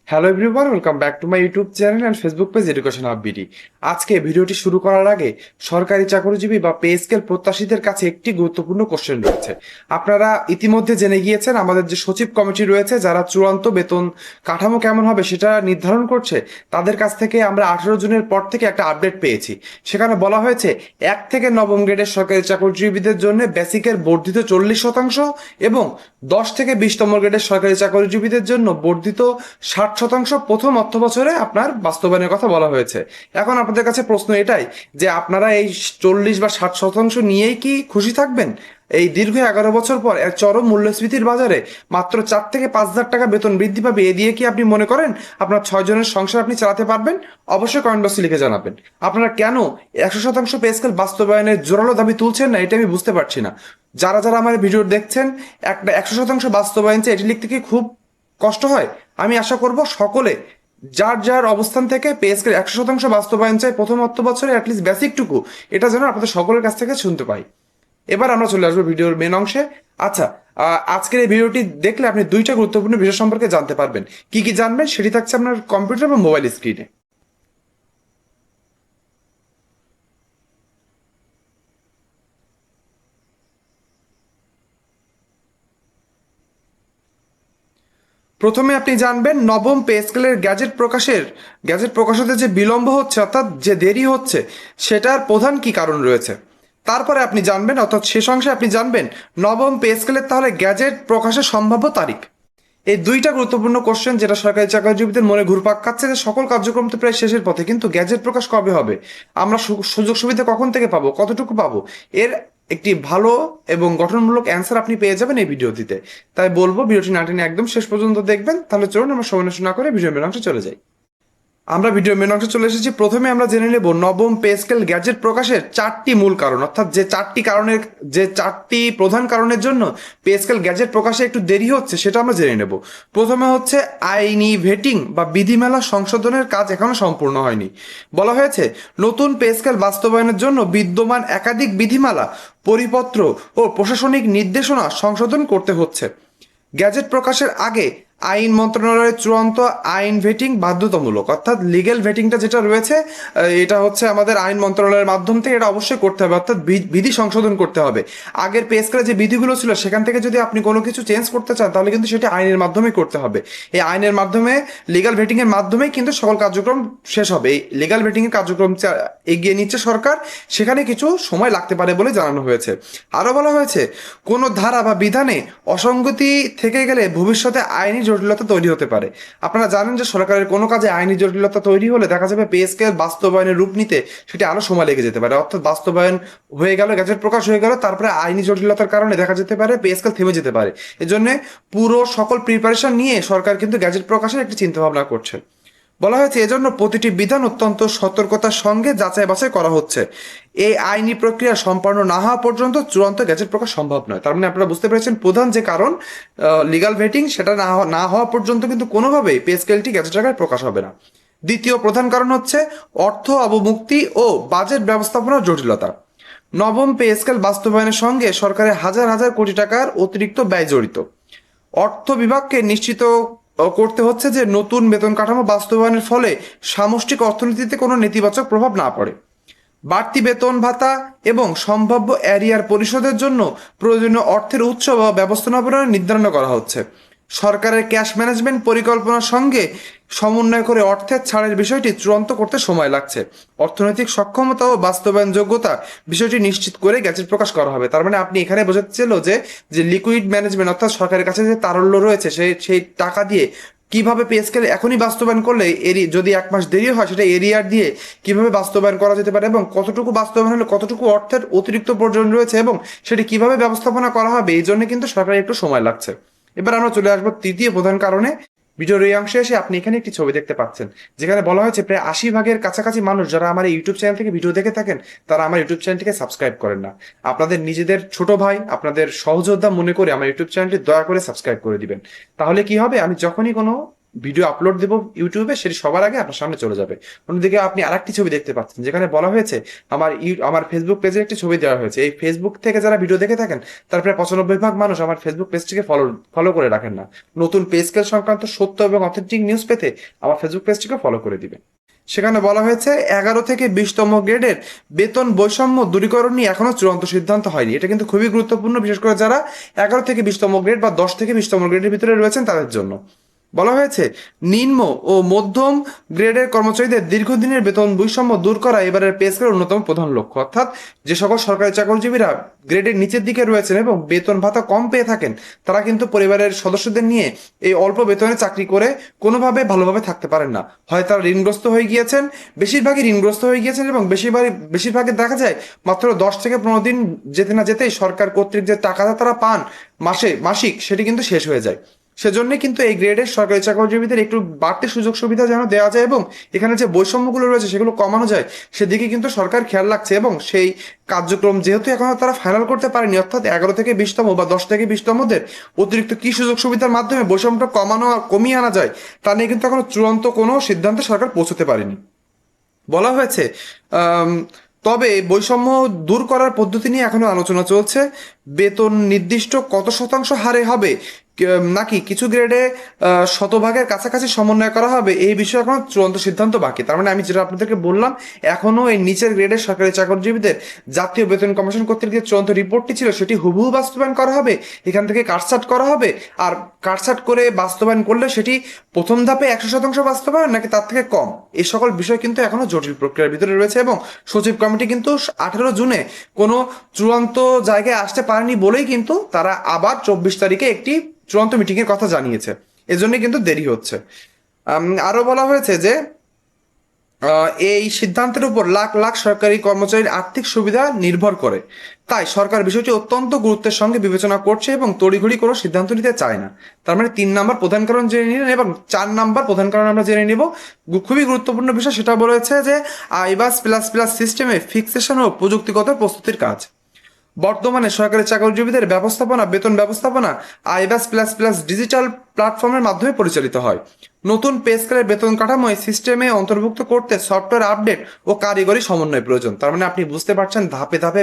Hello everyone, welcome back to my YouTube channel and Facebook page education hub BD. আজকে ভিডিওটি শুরু করার আগে সরকারি চাকরিজীবী বা পে স্কেল প্রত্যাশীদের কাছে একটি গুরুত্বপূর্ণ কোশ্চেন রয়েছে। আপনারা ইতিমধ্যে জেনে গিয়েছেন আমাদের যে সচিব কমিটি রয়েছে যারা চূড়ান্ত বেতন কাঠামো কেমন হবে সেটা নির্ধারণ করছে, তাদের কাছ থেকে আমরা 18 জুনের পর থেকে একটা আপডেট পেয়েছি। সেখানে বলা হয়েছে 1 থেকে নবম গ্রেডের সরকারি চাকরিজীবীদের জন্য বেসিকের বর্ধিত 40% এবং 10 থেকে 20তম গ্রেডের সরকারি চাকরিজীবীদের জন্য বর্ধিত 60% প্রথম অর্থ বছরে আপনার বাস্তবায়নের কথা বলা হয়েছে। এখন আপনাদের কাছে প্রশ্ন এটাই যে আপনারা এই 40 বা 60% নিয়েই কি খুশি থাকবেন? এই দীর্ঘ 11 বছর পর এক চরম মূল্যস্ফীতির বাজারে মাত্র 4 থেকে 5 হাজার টাকা বেতন বৃদ্ধি পাবে, এ দিয়ে কি আপনি মনে করেন আপনার 6 জনের সংসার আপনি চালাতে পারবেন? অবশ্যই কমেন্ট বক্সে লিখে জানাবেন। আপনারা কেন 100% পে স্কেল বাস্তবায়নের জোরালো দাবি তুলছেন না, এটা আমি বুঝতে পারছি না। যারা যারা আমার ভিডিও দেখছেন, একটা 100% বাস্তবায়ন চাই এটি লিখতে কি খুব কষ্ট হয়? আমি আশা করব সকলে যার যার অবস্থান থেকে পে স্কেল 100% বাস্তবায়ন চাই প্রথম অর্থ বছরে অ্যাটলিস্ট বেসিকটুকু, এটা যেন আপনাদের সকলের কাছ থেকে শুনতে পাই। এবার আমরা চলে আসবো ভিডিওর মেন অংশে। আচ্ছা, আজকের এই ভিডিওটি দেখলে আপনি দুইটা গুরুত্বপূর্ণ বিষয় সম্পর্কে জানতে পারবেন। কি কি জানবেন সেটি থাকছে আপনার কম্পিউটার বা মোবাইল স্ক্রিনে। প্রথমে আপনি জানবেন নবম পে স্কেলের গ্যাজেট প্রকাশতে যে বিলম্ব হচ্ছে, অর্থাৎ যে দেরি হচ্ছে, সেটার প্রধান কি কারণ রয়েছে। তারপরে আপনি জানবেন, অর্থাৎ শেষ অংশে আপনি জানবেন নবম পে স্কেলের তাহলে গ্যাজেট প্রকাশের সম্ভাব্য তারিখ। এই দুইটা গুরুত্বপূর্ণ কোশ্চেন যেটা সরকারি চাকরিজীবীদের মনে ঘুরপাক খাচ্ছে, যে সকল কার্যক্রম তো প্রায় শেষের পথে, কিন্তু গ্যাজেট প্রকাশ কবে হবে, আমরা সুযোগ সুবিধা কখন থেকে পাবো, কতটুকু পাবো, এর একটি ভালো এবং গঠনমূলক অ্যান্সার আপনি পেয়ে যাবেন এই ভিডিওটিতে। তাই বলবো ভিডিওটি না টেনে একদম শেষ পর্যন্ত দেখবেন। তাহলে চলুন আমরা সময় নষ্ট না করে ভিডিও মেন অংশে চলে যাই। আমরা ভিডিও মেন অংশে চলে এসেছি। প্রথমে আমরা জেনে নেব নবম পে স্কেল গ্যাজেট প্রকাশের 4টি মূল কারণ, অর্থাৎ যে চারটি প্রধান কারণের জন্য পে স্কেল গ্যাজেট প্রকাশে একটু দেরি হচ্ছে সেটা আমরা জেনে নেব। প্রথমে হচ্ছে আইনি ভেটিং বা বিধিমালা সংশোধনের কাজ এখনো সম্পূর্ণ হয়নি। বলা হয়েছে নতুন পে স্কেল বাস্তবায়নের জন্য বিদ্যমান একাধিক বিধিমালা, পরিপত্র ও প্রশাসনিক নির্দেশনা সংশোধন করতে হচ্ছে। গ্যাজেট প্রকাশের আগে আইন মন্ত্রণালয়ের চূড়ান্ত আইন ভেটিং বাধ্যতামূলক, অর্থাৎ লিগেল ভেটিংটা যেটা রয়েছে এটা হচ্ছে আমাদের আইন মন্ত্রণালয়ের মাধ্যম থেকে এটা অবশ্যই করতে হবে, অর্থাৎ বিধি সংশোধন করতে হবে। আগের পে স্কেলে যে বিধিগুলো ছিল সেখান থেকে যদি আপনি কোনো কিছু চেঞ্জ করতে চান তাহলে কিন্তু সেটা আইনের মাধ্যমেই করতে হবে। এই আইনের মাধ্যমে লিগাল ভেটিং এর মাধ্যমেই কিন্তু সকল কার্যক্রম শেষ হবে। এই লিগাল ভেটিং এর কার্যক্রম এগিয়ে নিচ্ছে সরকার, সেখানে কিছু সময় লাগতে পারে বলে জানানো হয়েছে। আরো বলা হয়েছে কোনো ধারা বা বিধানে অসঙ্গতি থেকে গেলে ভবিষ্যতে আইনি জটিলতা তৈরি হতে পারে। আপনারা জানেন যে সরকারের কোনো কাজে আইনি জটিলতা তৈরি হলে দেখা যাবে পে স্কেল বাস্তবায়নের রূপ নিতে সেটি আরো সময় লেগে যেতে পারে, অর্থাৎ বাস্তবায়ন হয়ে গেল, গ্যাজেট প্রকাশ হয়ে গেল, তারপরে আইনি জটিলতার কারণে দেখা যেতে পারে পে স্কেল থেমে যেতে পারে। এজন্য পুরো সকল প্রিপারেশন নিয়ে সরকার কিন্তু গ্যাজেট প্রকাশের একটি চিন্তা ভাবনা করছে। বলা হয়েছে এজন্য প্রতিটি বিধান অত্যন্ত সতর্কতার সঙ্গে যাচাই বাছাই করা হচ্ছে। এই আইনি প্রক্রিয়া সম্পন্ন না হওয়া পর্যন্ত চূড়ান্ত গ্যাজেট প্রকাশ সম্ভব নয়। তার মানে আপনারা বুঝতে পেরেছেন প্রধান যে কারণ লিগাল ভেটিং, সেটা না হওয়া পর্যন্ত কিন্তু কোনোভাবেই পে স্কেলটি গ্যাজেট আকারে প্রকাশ হবে না। দ্বিতীয় প্রধান কারণ হচ্ছে অর্থ অবমুক্তি ও বাজেট ব্যবস্থাপনার জটিলতা। নবম পে স্কেল বাস্তবায়নের সঙ্গে সরকারের হাজার হাজার কোটি টাকার অতিরিক্ত ব্যয় জড়িত। অর্থ বিভাগকে নিশ্চিত করতে হচ্ছে যে নতুন বেতন কাঠামো বাস্তবায়নের ফলে সামষ্টিক অর্থনীতিতে কোনো নেতিবাচক প্রভাব না পড়ে। বাড়তি বেতন ভাতা এবং সম্ভাব্য অ্যারিয়ার পরিশোধের জন্য প্রয়োজনীয় অর্থের উৎস বা ব্যবস্থাপনা নির্ধারণ করা হচ্ছে। সরকারের ক্যাশ ম্যানেজমেন্ট পরিকল্পনার সঙ্গে সমন্বয় করে অর্থের ছাড়ের বিষয়টি চূড়ান্ত করতে সময় লাগছে। অর্থনৈতিক সক্ষমতা ও বাস্তবায়ন যোগ্যতা বিষয়টি নিশ্চিত করে গ্যাজেট প্রকাশ করা হবে। তার মানে আপনি এখানে বোঝাচ্ছিল যে লিকুইড ম্যানেজমেন্ট, অর্থাৎ সরকারের কাছে যে তারল্য রয়েছে সেই টাকা দিয়ে কিভাবে পে স্কেল এখনই বাস্তবায়ন করলে যদি 1 মাস দেরি হয় সেটা এরিয়ার দিয়ে কিভাবে বাস্তবায়ন করা যেতে পারে এবং কতটুকু বাস্তবায়ন হলে কতটুকু অর্থের অতিরিক্ত প্রয়োজন রয়েছে এবং সেটি কিভাবে ব্যবস্থাপনা করা হবে, এই জন্য কিন্তু সরকারের একটু সময় লাগছে। এবার আমরা চলে আসবো তৃতীয় প্রধান কারণে। ভিডিওর এই অংশে এসে আপনি এখানে একটি ছবি দেখতে পাচ্ছেন যেখানে বলা হয়েছে প্রায় 80 ভাগের কাছাকাছি মানুষ যারা আমার এই ইউটিউব চ্যানেল থেকে ভিডিও দেখে থাকেন তারা আমার ইউটিউব চ্যানেলটিকে সাবস্ক্রাইব করেন না। আপনাদের নিজেদের ছোট ভাই, আপনাদের সহযোদ্ধা মনে করে আমার ইউটিউব চ্যানেলটি দয়া করে সাবস্ক্রাইব করে দিবেন। তাহলে কি হবে, আমি যখনই কোনো ভিডিও আপলোড দেবো ইউটিউবে, সেটি সবার আগে আপনার সামনে চলে যাবে। অন্যদিকে আপনি আরেকটি ছবি দেখতে পাচ্ছেন, যেখানে বলা হয়েছে আমার ফেসবুক পেজে একটি ছবি দেওয়া হয়েছে। এই ফেসবুক থেকে যারা ভিডিও দেখে থাকেন তার প্রায় 95% মানুষ আমার ফেসবুক পেজটিকে ফলো করে রাখেন না। নতুন পে স্কেল সংক্রান্ত সত্য এবং অথেন্টিক নিউজ পেতে আমার ফেসবুক পেজটিকে ফলো করে দিবেন। সেখানে বলা হয়েছে 11 থেকে 20তম গ্রেডের বেতন বৈষম্য দূরীকরণ নিয়ে এখনো চূড়ান্ত সিদ্ধান্ত হয়নি। এটা কিন্তু খুবই গুরুত্বপূর্ণ, বিশেষ করে যারা 11 থেকে 20তম গ্রেড বা 10 থেকে 20তম গ্রেডের ভিতরে রয়েছেন তাদের জন্য। বলা হয়েছে নিম্ন ও মধ্যম গ্রেডের কর্মচারীদের দীর্ঘদিনের বেতন বৈষম্য দূর করা এবারের পে স্কেলের অন্যতম প্রধান লক্ষ্য। অর্থাৎ যে সকল সরকারি চাকরিজীবীরা গ্রেডের নিচের দিকে রয়েছেন এবং বেতন ভাতা কম পেয়ে থাকেন, তারা কিন্তু পরিবারের সদস্যদের নিয়ে এই অল্প বেতনে চাকরি করে কোনোভাবে ভালোভাবে থাকতে পারেন না। হয় তারা ঋণগ্রস্ত হয়ে গিয়েছেন, বেশিরভাগই ঋণগ্রস্ত হয়ে গিয়েছেন, এবং বেশিরভাগই দেখা যায় মাত্র 10 থেকে 15 দিন যেতে না যেতেই সরকার কর্তৃক যে টাকাটা তারা পান মাসিক, সেটি কিন্তু শেষ হয়ে যায়। সেজন্য কিন্তু এই গ্রেডের সরকারি চাকরিজীবীদের একটু বাড়তি সুযোগ সুবিধা যেন দেওয়া যায় এবং এখানে যে বৈষম্যগুলো রয়েছে সেগুলো কমানো যায়, সেদিকে কিন্তু সরকার খেয়াল রাখছে। এবং সেই কার্যক্রম যেহেতু এখনো তারা ফাইনাল করতে পারেনি, অর্থাৎ 11 থেকে 20তম বা 10 থেকে 20তমদের অতিরিক্ত কি সুযোগ সুবিধার মাধ্যমে বৈষম্যটা কমিয়ে আনা যায়, তা নিয়ে কিন্তু এখনো চূড়ান্ত কোনো সিদ্ধান্তে সরকার পৌঁছতে পারেনি। বলা হয়েছে তবে বৈষম্য দূর করার পদ্ধতি নিয়ে এখনো আলোচনা চলছে। বেতন নির্দিষ্ট কত শতাংশ হারে হবে নাকি কিছু গ্রেডে শতভাগের কাছাকাছি সমন্বয় করা হবে, এই বিষয়ে এখনো চূড়ান্ত সিদ্ধান্ত বাকি। তার মানে আমি যেটা আপনাদেরকে বললাম, এখনো এই নিচের গ্রেডের সরকারি চাকরিজীবীদের জাতীয় বেতন কমিশন কর্তৃক যে চূড়ান্ত রিপোর্টটি ছিল সেটি হুবহু বাস্তবায়ন করা হবে, এখান থেকে কাটছাট করা হবে। আর কাটছাট করে বাস্তবায়ন করলে সেটি প্রথম ধাপে 100% বাস্তবায়ন নাকি তার থেকে কম, এই সকল বিষয় কিন্তু এখনো জটিল প্রক্রিয়ার ভিতরে রয়েছে। এবং সচিব কমিটি কিন্তু 18 জুনে কোনো চূড়ান্ত জায়গায় আসতে পারেনি বলেই কিন্তু তারা আবার 24 তারিখে একটি চূড়ান্ত মিটিং এর কথা জানিয়েছে। এজন্য কিন্তু দেরি হচ্ছে। আরো বলা হয়েছে যে এই সিদ্ধান্তের উপর লাখ লাখ সরকারি কর্মচারীর আর্থিক সুবিধা নির্ভর করে, তাই সরকার বিষয়টি অত্যন্ত গুরুত্বের সঙ্গে বিবেচনা করছে এবং তড়িঘড়ি কোনো সিদ্ধান্ত নিতে চায় না। তার মানে 3 নাম্বার প্রধান কারণ জেনে নিলেন, এবং 4 নাম্বার প্রধান কারণ আমরা জেনে নিব। খুবই গুরুত্বপূর্ণ বিষয়, সেটা বলেছে যে আইবাস প্লাস প্লাস সিস্টেমে ফিক্সেশন ও প্রযুক্তিগত প্রস্তুতির কাজ। বর্তমানে সরকারি চাকরিজীবীদের বেতন ব্যবস্থাপনা আইবাস প্লাস প্লাস ডিজিটাল প্ল্যাটফর্মের মাধ্যমে পরিচালিত হয়। নতুন পে স্কেলের বেতন কাঠামো এই সিস্টেমে অন্তর্ভুক্ত করতে সফটওয়্যার আপডেট ও কারিগরি সমন্বয় প্রয়োজন। তার মানে আপনি বুঝতে পারছেন ধাপে ধাপে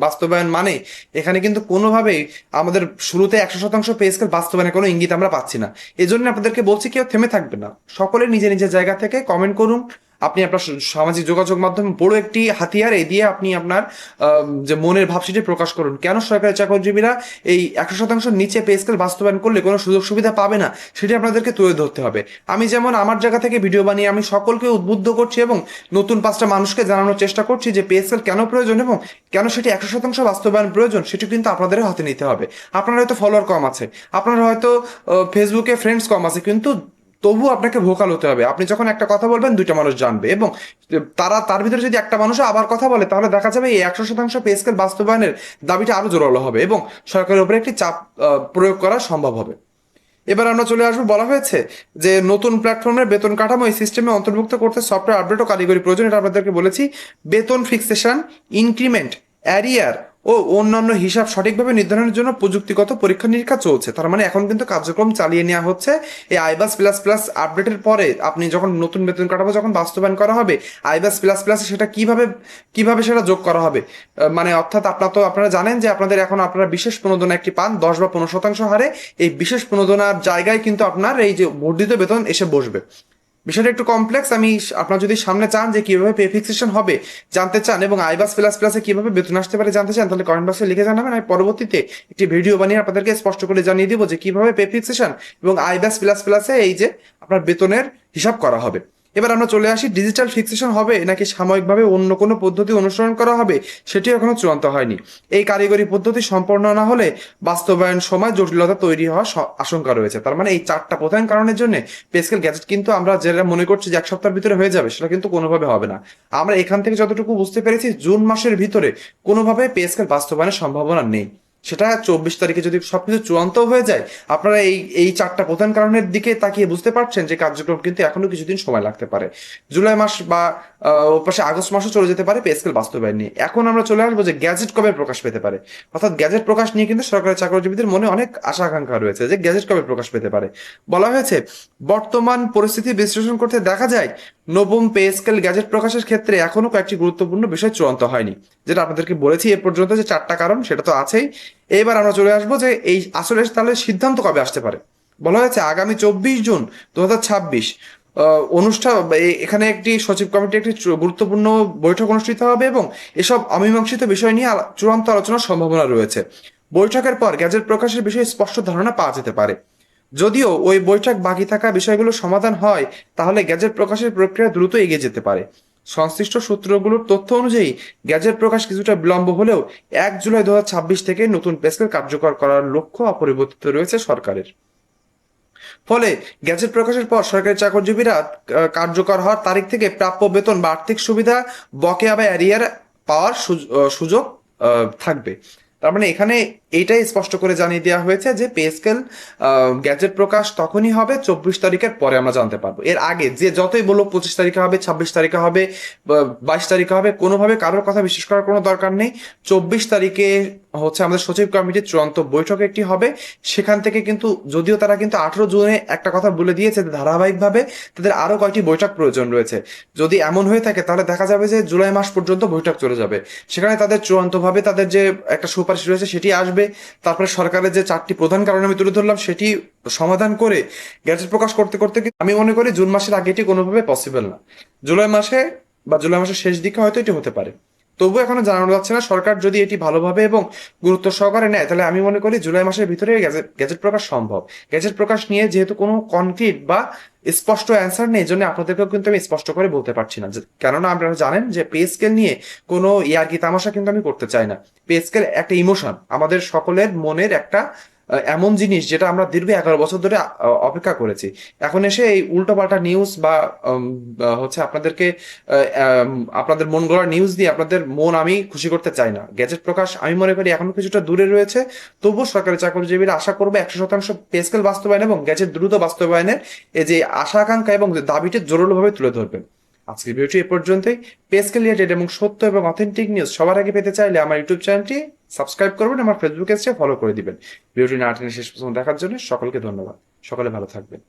বাস্তবায়ন, মানে এখানে কিন্তু কোনোভাবেই আমাদের শুরুতে 100% পে স্কেল বাস্তবায়নের কোনো ইঙ্গিত আমরা পাচ্ছি না। এই জন্য আপনাদেরকে বলছি, কেউ থেমে থাকবে না, সকলে নিজের নিজের জায়গা থেকে কমেন্ট করুন। আপনি আপনার সামাজিক যোগাযোগ মাধ্যমে বড় একটি হাতিয়ার, এই দিয়ে আপনি আপনার যে মনের ভাব সেটি প্রকাশ করুন। কেন সরকারি চাকরিজীবীরা এই 100% নিচে পে স্কেল বাস্তবায়ন করলে কোনো সুযোগ সুবিধা পাবে না, সেটি আপনাদেরকে তুলে ধরতে হবে। আমি যেমন আমার জায়গা থেকে ভিডিও বানিয়ে আমি সকলকে উদ্বুদ্ধ করছি এবং নতুন 5টা মানুষকে জানানোর চেষ্টা করছি যে পে স্কেল কেন প্রয়োজন এবং কেন সেটি 100% বাস্তবায়ন প্রয়োজন, সেটি কিন্তু আপনাদের হাতে নিতে হবে। আপনার হয়তো ফলোয়ার কম আছে, আপনার হয়তো ফেসবুকে ফ্রেন্ডস কম আছে, কিন্তু তবু আপনাকে ভোকাল হতে হবে। আপনি যখন একটা কথা বলবেন 2টা মানুষ জানবে, এবং তার ভিতরে যদি একটা মানুষ আবার কথা বলে, তাহলে দেখা যাবে এই 100% পে স্কেল বাস্তবায়নের দাবিটা আরো জোরালো হবে এবং সরকারের উপরে একটি চাপ প্রয়োগ করা সম্ভব হবে। এবার আমরা চলে আসবো, বলা হয়েছে যে নতুন প্ল্যাটফর্মের বেতন কাঠামো এই সিস্টেমে অন্তর্ভুক্ত করতে সফটওয়্যার আপডেট ও কারিগরি প্রয়োজন। এটা আপনাদেরকে বলেছি। বেতন ফিক্সেশন, ইনক্রিমেন্ট, অ্যারিয়ার ও অন্যান্য হিসাব সঠিকভাবে নির্ধারণের জন্য প্রযুক্তিগত পরীক্ষা নিরীক্ষা চলছে। তার মানে এখন কিন্তু কার্যক্রম চালিয়ে নেওয়া হচ্ছে। এই আইবাস প্লাস প্লাস আপডেটের পরে আপনি যখন নতুন বেতন কাঠামো যখন বাস্তবায়ন করা হবে, আইবাস প্লাস প্লাস সেটা কিভাবে সেটা যোগ করা হবে, মানে অর্থাৎ আপনারা জানেন যে আপনারা বিশেষ প্রণোদনা একটি পান 10 বা 15% হারে। এই বিশেষ প্রণোদনার জায়গায় কিন্তু আপনার এই যে বর্ধিত বেতন এসে বসবে। বিষয়টা একটু কমপ্লেক্স। আপনার যদি সামনে চান যে কিভাবে পে ফিক্সেশন হবে জানতে চান এবং আইবাস প্লাস প্লাসে কিভাবে বেতন আসতে পারে জানতে চান, তাহলে কমেন্ট বক্সে লিখে জানাবেন। আমি পরবর্তীতে একটি ভিডিও বানিয়ে আপনাদেরকে স্পষ্ট করে জানিয়ে দিব যে কিভাবে পে ফিক্সেশন এবং আইবাস প্লাস প্লাসে এই যে আপনার বেতনের হিসাব করা হবে। এবার আমরা চলে আসি, ডিজিটাল ফিক্সেশন হবে নাকি সাময়িকভাবে অন্য কোনো পদ্ধতি অনুসরণ করা হবে, সেটি এখনো চূড়ান্ত হয়নি। এই কারিগরি পদ্ধতি সম্পন্ন না হলে বাস্তবায়ন সময় জটিলতা তৈরি হওয়ার আশঙ্কা রয়েছে। তার মানে এই 4টা প্রধান কারণের জন্য পে স্কেল গ্যাজেট কিন্তু আমরা যেটা মনে করছি যে 1 সপ্তাহের ভিতরে হয়ে যাবে, সেটা কিন্তু কোনোভাবে হবে না। আমরা এখান থেকে যতটুকু বুঝতে পেরেছি, জুন মাসের ভিতরে কোনোভাবে পে স্কেল বাস্তবায়নের সম্ভাবনা নেই। সেটা 24 তারিখে যদি সবকিছু চূড়ান্ত হয়ে যায়, আপনারা এই এই চারটা প্রধান কারণের দিকে তাকিয়ে বুঝতে পারছেন যে কার্যক্রম কিন্তু এখনো কিছুদিন সময় লাগতে পারে। জুলাই মাস বা ওপাশে আগস্ট মাসও চলে যেতে পারে পে স্কেল বাস্তবায়ন নিয়ে। এখন আমরা চলে আসবো যে গ্যাজেট কবে প্রকাশ পেতে পারে। অর্থাৎ গ্যাজেট প্রকাশ নিয়ে কিন্তু সরকারি চাকরিজীবীদের মনে অনেক আশা আকাঙ্ক্ষা রয়েছে যে গ্যাজেট কবে প্রকাশ পেতে পারে। বলা হয়েছে বর্তমান পরিস্থিতি বিশ্লেষণ করতে দেখা যায় নবম পে স্কেল গ্যাজেট প্রকাশের ক্ষেত্রে এখনো কয়েকটি গুরুত্বপূর্ণ বিষয় চূড়ান্ত হয়নি। যেটা আপনাদেরকে বলেছি এ পর্যন্ত যে চারটা কারণ, সেটা তো আছেই। এবার আমরা চলে আসবো যে এই আসলে তাহলে সিদ্ধান্ত কবে আসতে পারে। বলা হয়েছে আগামী 24 জুন 2026 অনুষ্ঠান এখানে একটি সচিব কমিটি একটি গুরুত্বপূর্ণ বৈঠক অনুষ্ঠিত হবে এবং এসব অমীমাংসিত বিষয় নিয়ে চূড়ান্ত আলোচনার সম্ভাবনা রয়েছে। বৈঠকের পর গ্যাজেট প্রকাশের বিষয়ে স্পষ্ট ধারণা পাওয়া যেতে পারে। যদিও ওই বৈঠক বাকি থাকা বিষয়গুলো সমাধান হয়, তাহলে গ্যাজেট প্রকাশের প্রক্রিয়া দ্রুত এগিয়ে যেতে পারে। সংশ্লিষ্ট সূত্রগুলোর তথ্য অনুযায়ী গ্যাজেট প্রকাশ কিছুটা বিলম্ব হলেও 1 জুলাই 2026 থেকে নতুন পে স্কেল কার্যকর করার লক্ষ্য অপরিবর্তিত রয়েছে সরকারের। ফলে গ্যাজেট প্রকাশের পর সরকারি চাকরিজীবীরা কার্যকর হওয়ার তারিখ থেকে প্রাপ্য বেতন বা আর্থিক সুবিধা, বকেয়া বা অ্যারিয়ার পাওয়ার সুযোগ থাকবে। তার মানে এখানে এইটাই স্পষ্ট করে জানিয়ে দেওয়া হয়েছে যে পে স্কেল গ্যাজেট প্রকাশ তখনই হবে 24 তারিখের পরে আমরা জানতে পারবো। এর আগে যে যতই বলো 25 তারিখে হবে, 26 তারিখে হবে, 22 তারিখে হবে, কোনোভাবে কারোর কথা বিশ্বাস করার কোনো দরকার নেই। 24 তারিখে হচ্ছে আমাদের সচিব কমিটির চূড়ান্ত বৈঠক একটি হবে। সেখান থেকে কিন্তু যদিও তারা কিন্তু 18 জুনে একটা কথা বলে দিয়েছে ধারাবাহিকভাবে তাদের আরো কয়েকটি বৈঠক প্রয়োজন রয়েছে। যদি এমন হয়ে থাকে তাহলে দেখা যাবে যে জুলাই মাস পর্যন্ত বৈঠক চলে যাবে। সেখানে তাদের চূড়ান্তভাবে তাদের যে একটা সুপারিশ রয়েছে সেটি আসবে। তারপরে সরকারের যে চারটি প্রধান কারণ আমি তুলে ধরলাম সেটি সমাধান করে গ্যাজেট প্রকাশ করতে করতে আমি মনে করি জুন মাসের আগে এটি কোনোভাবে পসিবল না। জুলাই মাসে বা জুলাই মাসের শেষ দিকে হয়তো এটি হতে পারে। তবুও এখনো জানানো যাচ্ছে না। সরকার যদি এটি ভালোভাবে এবং গুরুত্ব সহকারে নেয় তাহলে আমি মনে করি জুলাই মাসের ভিতরে গ্যাজেট প্রকাশ সম্ভব। গ্যাজেট প্রকাশ নিয়ে যেহেতু কোনো কনক্রিট বা স্পষ্ট অ্যান্সার নেই, এই জন্য আপনাদেরকেও কিন্তু আমি স্পষ্ট করে বলতে পারছি না। কেননা আপনারা জানেন যে পে স্কেল নিয়ে কোনো ইয়ার্কি তামাশা কিন্তু আমি করতে চাই না। পে স্কেল একটা ইমোশন, আমাদের সকলের মনের একটা এমন জিনিস যেটা আমরা দীর্ঘ 11 বছর ধরে অপেক্ষা করেছি। এখন এসে এই উল্টোপাল্টা নিউজ বা হচ্ছে আপনাদেরকে আপনাদের মন গড়া নিউজ দিয়ে আপনাদের মন আমি খুশি করতে চাই না। গ্যাজেট প্রকাশ আমি মনে করি এখনো কিছুটা দূরে রয়েছে। তবুও সরকারি চাকরিজীবীরা আশা করবে 100% পে স্কেল বাস্তবায়ন এবং গ্যাজেট দ্রুত বাস্তবায়নের এই যে আশা আকাঙ্ক্ষা এবং দাবিটি জোরালোভাবে তুলে ধরবেন। আজকের ভিডিওটি এ পর্যন্তই। পে স্কেল রিলেটেড এবং সত্য এবং অথেন্টিক নিউজ সবার আগে পেতে চাইলে আমার ইউটিউব চ্যানেলটি সাবস্ক্রাইব করবেন, আমার ফেসবুক পেজটি ফলো করে দিবেন। ভিডিওটি না টেনে শেষ পর্যন্ত দেখার জন্য সকলকে ধন্যবাদ। সকলে ভালো থাকবেন।